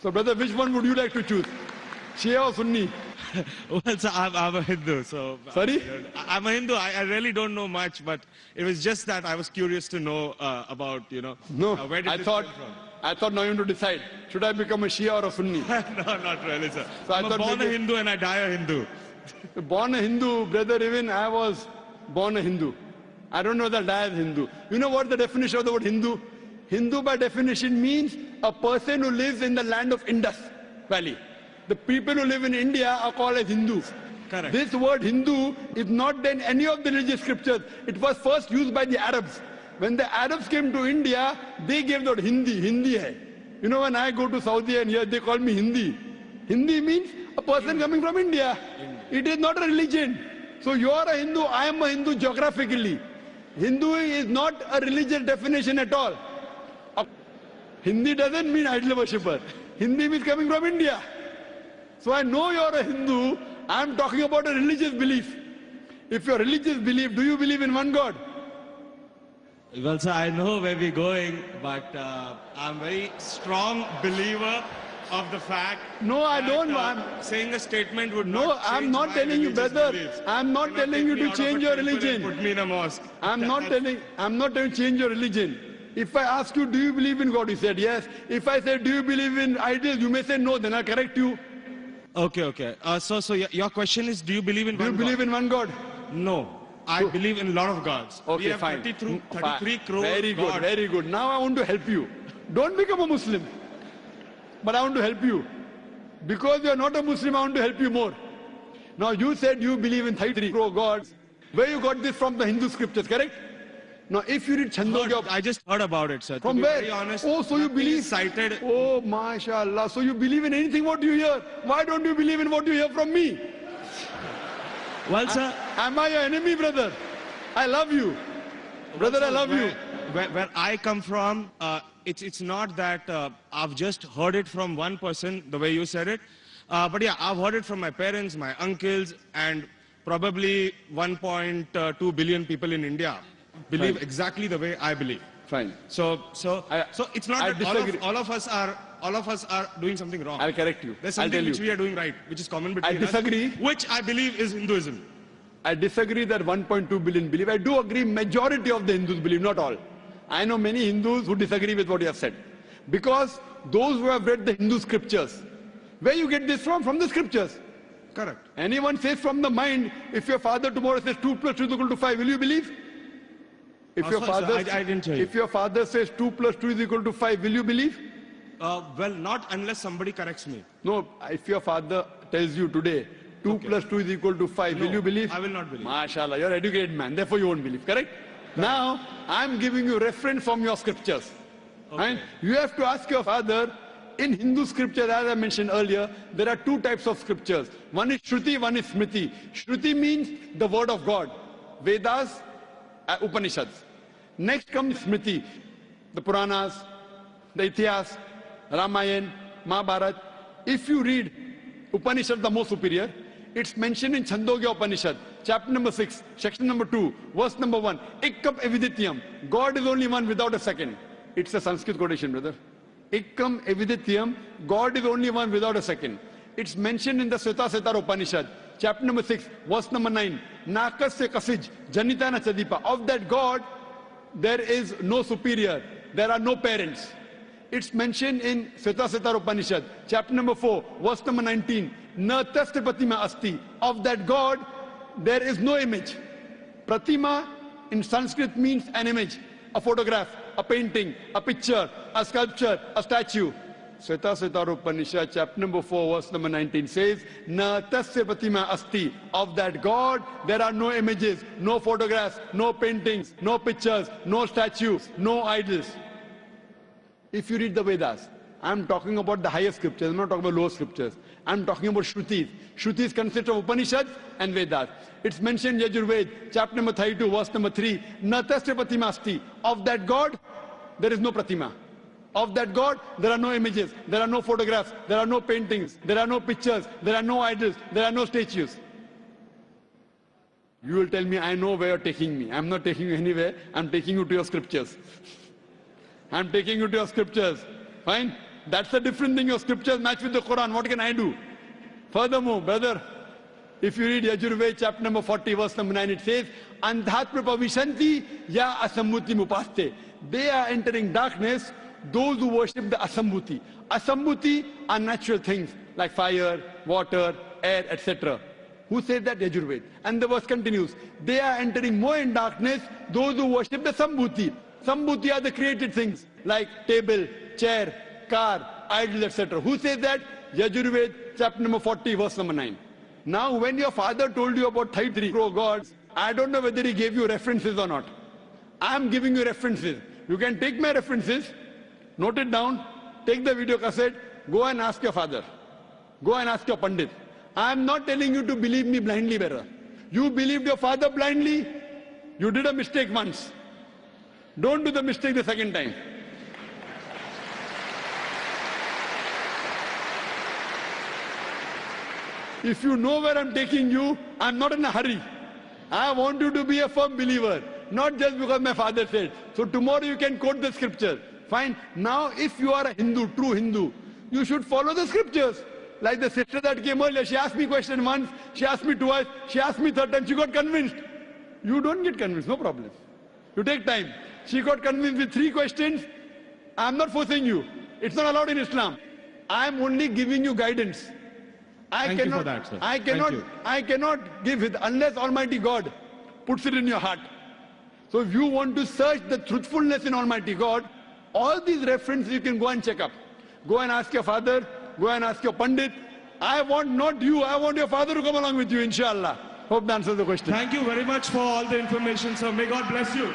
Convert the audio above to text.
So brother, which one would you like to choose? Shia or Sunni? Well, so I'm a Hindu, so... Sorry? I'm a Hindu. I really don't know much, but it was just that I was curious to know about, No, where did I this thought, come from? I thought now you have to decide. Should I become a Shia or a Sunni? No, not really, sir. So I I'm thought born a maybe- Hindu and I die a Hindu. Born a Hindu, brother, even I was born a Hindu. I don't know that I am Hindu. You know what the definition of the word Hindu? Hindu by definition means a person who lives in the land of Indus Valley. The people who live in India are called as Hindus. Correct. This word Hindu is not in any of the religious scriptures. It was first used by the Arabs. When the Arabs came to India, they gave the word Hindi. Hindi hai. You know, when I go to Saudi and here they call me Hindi. Hindi means a person coming from India. It is not a religion. So you are a Hindu, I am a Hindu geographically. Hindu is not a religious definition at all. Hindi doesn't mean idol worshipper. Hindi means coming from India. So I know you are a Hindu. I am talking about a religious belief. If your religious belief, do you believe in one God? Well, sir, I know where we're going, but I'm a very strong believer of the fact No, I that, don't. I'm, saying a statement would No, not I'm change not my telling you, religious brother. beliefs. I'm not Cannot telling take you me to out of change a your temple and religion. Put me in a mosque. I'm not telling you to change your religion. If I ask you, do you believe in God? You said yes. If I say, do you believe in idols? You may say no, then I'll correct you. Okay. So your question is, do you believe in Do you one believe God? in one God? No. I believe in a lot of gods. Okay, we have fine. 33 crore Very good, gods. very good. Now I want to help you. Don't become a Muslim. But I want to help you. Because you are not a Muslim, I want to help you more. Now you said you believe in 33 crore gods. Where you got this from the Hindu scriptures, correct? Now if you read Chandogya... I just heard about it, sir. From to be where? Very honest, Oh, so you nothing believe... is cited. Oh, mashallah. So you believe in anything what you hear. Why don't you believe in what you hear from me? Well, sir, Am I your enemy, brother? I love you. Brother, I love you. Where I come from, it's not that I've just heard it from one person, the way you said it. But yeah, I've heard it from my parents, my uncles, and probably 1.2 billion people in India believe Fine. exactly the way I believe. Fine. So it's not I that disagree. all of us are doing something wrong. I'll correct you. There's I'll something tell which you. we are doing right, which is common between disagree. us, which I believe is Hinduism. I disagree that 1.2 billion believe. I do agree majority of the Hindus believe, not all. I know many Hindus who disagree with what you have said. Because those who have read the Hindu scriptures, where you get this from? From the scriptures. Correct. Anyone says from the mind, if your father tomorrow says 2 plus 2 is equal to 5, will you believe? If your sorry, father, sir, I didn't hear you. if your father says 2 plus 2 is equal to 5, will you believe? Well, not unless somebody corrects me. No, if your father tells you today 2 plus 2 is equal to 5, will No, you believe? I will not believe. MashaAllah, you're an educated man, therefore you won't believe, correct? Now, I'm giving you reference from your scriptures. And you have to ask your father, in Hindu scriptures, as I mentioned earlier, there are 2 types of scriptures. One is Shruti, one is Smriti. Shruti means the word of God. Vedas, Upanishads. Next comes Smriti, the Puranas, the Itihas, Ramayana, Mahabharata. If you read Upanishad, the most superior, it's mentioned in Chandogya Upanishad, chapter number 6, section number 2, verse number 1. Ikkam evidityam. God is only one without a second. It's a Sanskrit quotation, brother. Ikkam evidityam. God is only one without a second. It's mentioned in the Sveta Upanishad, chapter number 6, verse number 9. Nakasya kasij, janitana chadipa. Of that God, there is no superior. There are no parents. It's mentioned in Sveta Upanishad, chapter number 4, verse number 19. Na tasya pratima asti. Of that God, there is no image. Pratima in Sanskrit means an image, a photograph, a painting, a picture, a sculpture, a statue. Sveta Upanishad, chapter number 4, verse number 19 says, Na tasya pratima asti. Of that God, there are no images, no photographs, no paintings, no pictures, no statues, no idols. If you read the Vedas, I'm talking about the higher scriptures, I'm not talking about lower scriptures. I'm talking about Shrutis. Shrutis consist of Upanishads and Vedas. It's mentioned in Yajurved, chapter number 32, verse number 3. Na tasya pratima asti. Of that God, there is no pratima. Of that God, there are no images, there are no photographs, there are no paintings, there are no pictures, there are no idols, there are no statues. You will tell me, I know where you're taking me. I'm not taking you anywhere. I'm taking you to your scriptures. I'm taking you to your scriptures. Fine? That's a different thing. Your scriptures match with the Quran. What can I do? Furthermore, brother, if you read Yajurved chapter number 40, verse number 9, it says, Andhatma pavishanti ya asammuti mupaste. They are entering darkness, those who worship the asammuti. Asammuti are natural things like fire, water, air, etc. Who said that? Yajurved. And the verse continues. They are entering more in darkness, those who worship the sambhuti. Sambhuti are the created things like table, chair, car, idols, etc. Who says that? Yajurved chapter number 40, verse number 9. Now, when your father told you about 33 gods, I don't know whether he gave you references or not. I am giving you references. You can take my references, note it down, take the video cassette, go and ask your father. Go and ask your Pandit. I am not telling you to believe me blindly, bearer. You believed your father blindly, you did a mistake once. Don't do the mistake the second time. If you know where I'm taking you, I'm not in a hurry. I want you to be a firm believer, not just because my father said. So tomorrow you can quote the scripture. Fine. Now if you are a Hindu, true Hindu, you should follow the scriptures. Like the sister that came earlier, she asked me question once, she asked me twice, she asked me third time, she got convinced. You don't get convinced, no problem. You take time. She got convinced with 3 questions. I'm not forcing you. It's not allowed in Islam. I'm only giving you guidance. Thank you for that, sir. I cannot give it unless Almighty God puts it in your heart. So if you want to search the truthfulness in Almighty God, all these references you can go and check up. Go and ask your father, go and ask your Pandit. I want not you, I want your father to come along with you, inshallah. Hope that answers the question. Thank you very much for all the information, sir. May God bless you.